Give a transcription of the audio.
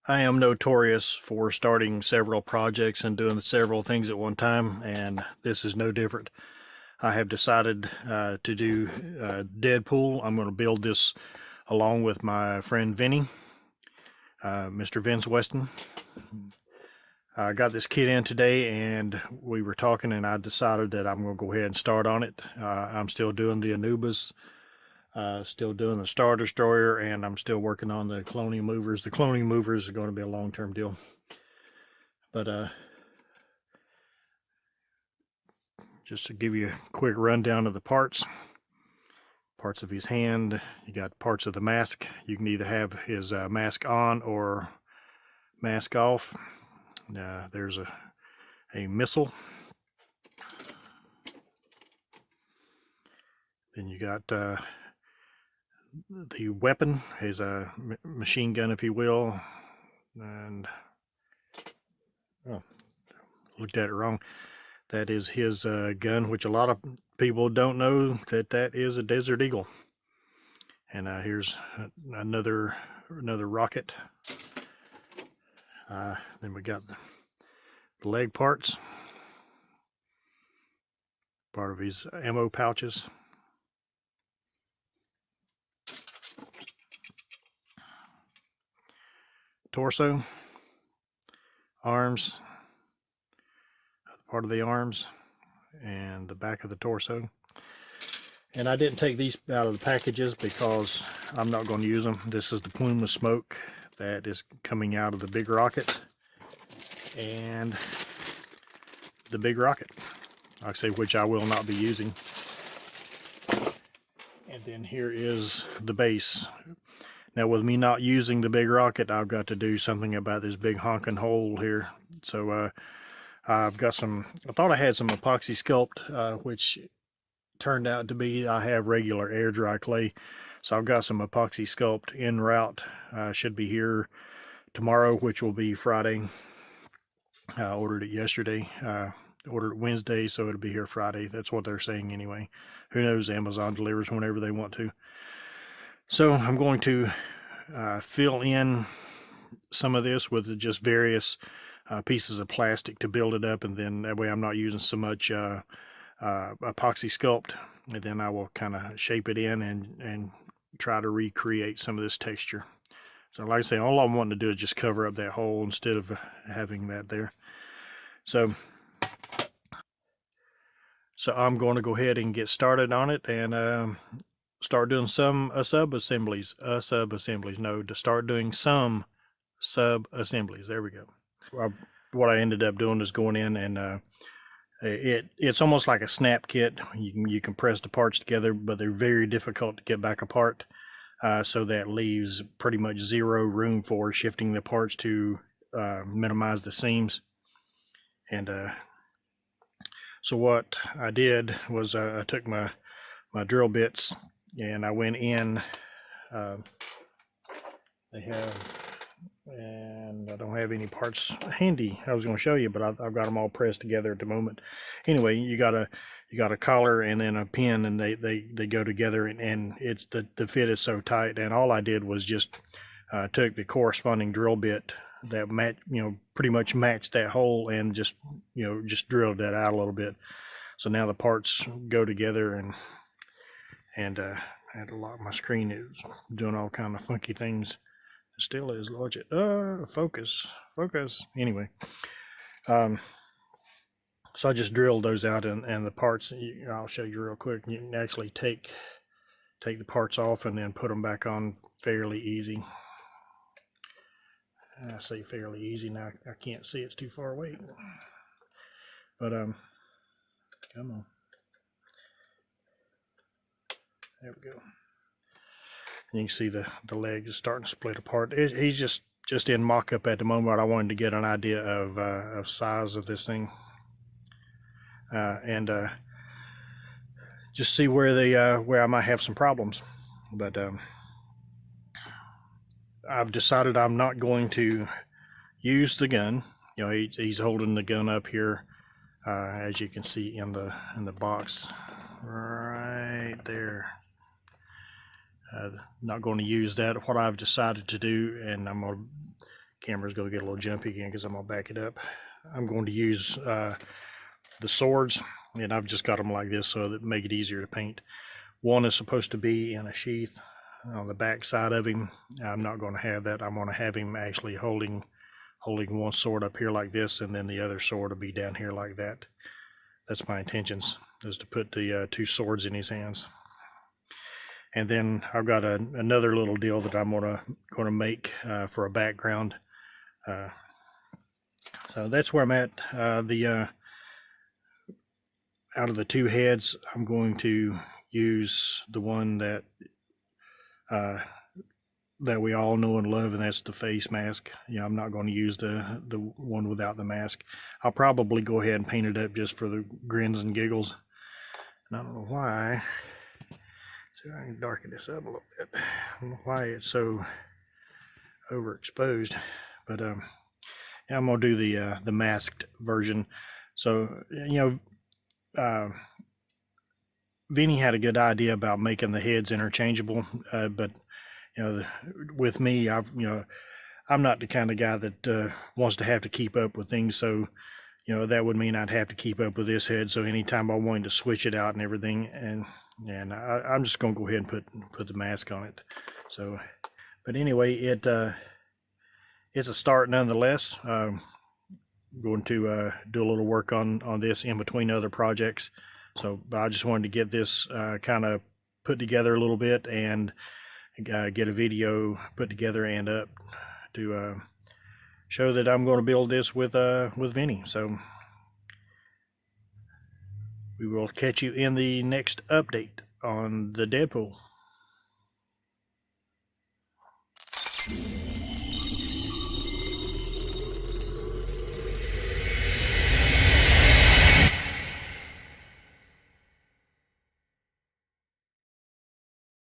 I am notorious for starting several projects and doing several things at one time, and this is no different. I have decided to do Deadpool. I'm going to build this along with my friend Vinny, Mr. Vince Weston. I got this kit in today, and we were talking, and I decided that I'm going to go ahead and start on it. I'm still doing the Anubis, still doing the Star Destroyer, and I'm still working on the Colonial Movers. The Colonial Movers are going to be a long-term deal. But just to give you a quick rundown of the parts of his hand, you got parts of the mask. You can either have his mask on or mask off. There's a missile. Then you got the weapon, his machine gun, if you will. And looked at it wrong. That is his gun, which a lot of people don't know that is a Desert Eagle. And here's another rocket. Then we got the leg parts, part of his ammo pouches. Torso, arms, part of the arms, and the back of the torso. And I didn't take these out of the packages because I'm not going to use them. This is the plume of smoke that is coming out of the big rocket and the big rocket, like I say, which I will not be using. And then here is the base. Now, with me not using the big rocket, I've got to do something about this big honking hole here. So I've got some, I thought I had some epoxy sculpt, which turned out to be, I have regular air dry clay. So I've got some epoxy sculpt en route. Should be here tomorrow, which will be Friday. I ordered it yesterday. Ordered it Wednesday, so it'll be here Friday. That's what they're saying anyway. Who knows? Amazon delivers whenever they want to. So I'm going to fill in some of this with just various pieces of plastic to build it up, and then that way I'm not using so much epoxy sculpt, and then I will kind of shape it in and try to recreate some of this texture. So like I say, all I'm wanting to do is just cover up that hole instead of having that there. So I'm going to go ahead and get started on it and start doing some sub-assemblies. No, to start doing some sub-assemblies. There we go. What I ended up doing is going in and it's almost like a snap kit. You can press the parts together, but they're very difficult to get back apart. So that leaves pretty much zero room for shifting the parts to minimize the seams. And so what I did was I took my drill bits and I went in. They have, and I don't have any parts handy. I was going to show you, but I've got them all pressed together at the moment. Anyway, you got a collar and then a pin, and they go together, and it's the fit is so tight. And all I did was just took the corresponding drill bit that pretty much matched that hole, and just drilled that out a little bit. So now the parts go together, and I had to lock my screen. It was doing all kind of funky things. It still is. Logic. Focus. Anyway, so I just drilled those out, and the parts, I'll show you real quick. You can actually take the parts off and then put them back on fairly easy. I say fairly easy. Now I can't see, it's too far away. But come on. There we go. And you can see the leg is starting to split apart. He's just in mock-up at the moment. I wanted to get an idea of size of this thing, and just see where I might have some problems. But I've decided I'm not going to use the gun. He's holding the gun up here, as you can see in the box right there. Not going to use that. What I've decided to do, and I'm going to camera's going to get a little jumpy again because I'm going to back it up. I'm going to use the swords, and I've just got them like this so that make it easier to paint. One is supposed to be in a sheath on the back side of him. I'm not going to have that. I'm going to have him actually holding one sword up here like this, and then the other sword will be down here like that. That's my intentions, is to put the 2 swords in his hands. And then I've got another little deal that I'm gonna make for a background. So that's where I'm at. Out of the 2 heads, I'm going to use the one that we all know and love, and that's the face mask. I'm not going to use the one without the mask. I'll probably go ahead and paint it up just for the grins and giggles. And I don't know why. See if I can darken this up a little bit. I don't know why it's so overexposed, but yeah, I'm gonna do the masked version. So Vinny had a good idea about making the heads interchangeable, but with me, I'm not the kind of guy that wants to have to keep up with things. So that would mean I'd have to keep up with this head. So anytime I wanted to switch it out and everything, and I'm just gonna go ahead and put the mask on it. So, but anyway, it's a start nonetheless. Going to do a little work on this in between other projects. So, but I just wanted to get this kind of put together a little bit and get a video put together and up to show that I'm going to build this with Vinny. So we will catch you in the next update on the Deadpool.